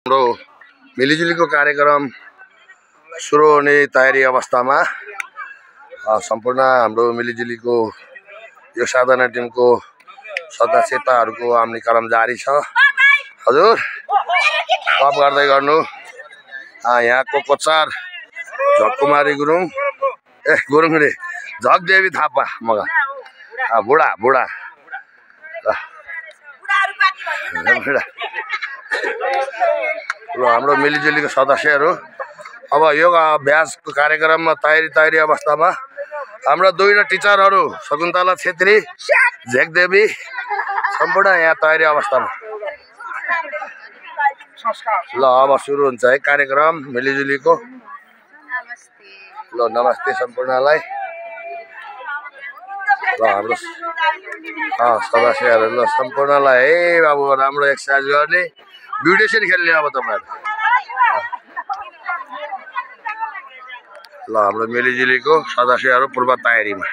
हाम्रो मिलिजुलीको कार्यक्रम सुरु हुने तयारी अवस्थामा सम्पूर्ण हाम्रो मिलिजुलीको यो साधना टिमको सदस्यताहरूको आउने क्रम जारी छ। हजुर गफ गर्दै गर्नु। यहाँको कोचार झककुमारी गुरुङ गुरुङ रे झकदेवी थापा मगर बुढा बुढा ल हाम्रो मिलिजुलीको सदस्यहरू अब यो अभ्यासको कार्यक्रममा तयारी अवस्थामा हाम्रा दुईटा टिचरहरू शकुन्तला छेत्री झेकदेवी सम्पूर्ण यहाँ तयारी अवस्थामा। ल अब सुरु हुन्छ है कार्यक्रम मिलिजुलीको। ल नमस्ते सम्पूर्णलाई। ल हाम्रो सदस्यहरू ल सम्पूर्णलाई है बाबु राम्रो एक्सर्साइज गर्ने ब्युटिसियन खेल्ने अब तपाईँहरू। ल हाम्रो मिलिजुलीको सदस्यहरू पूर्व तयारीमा।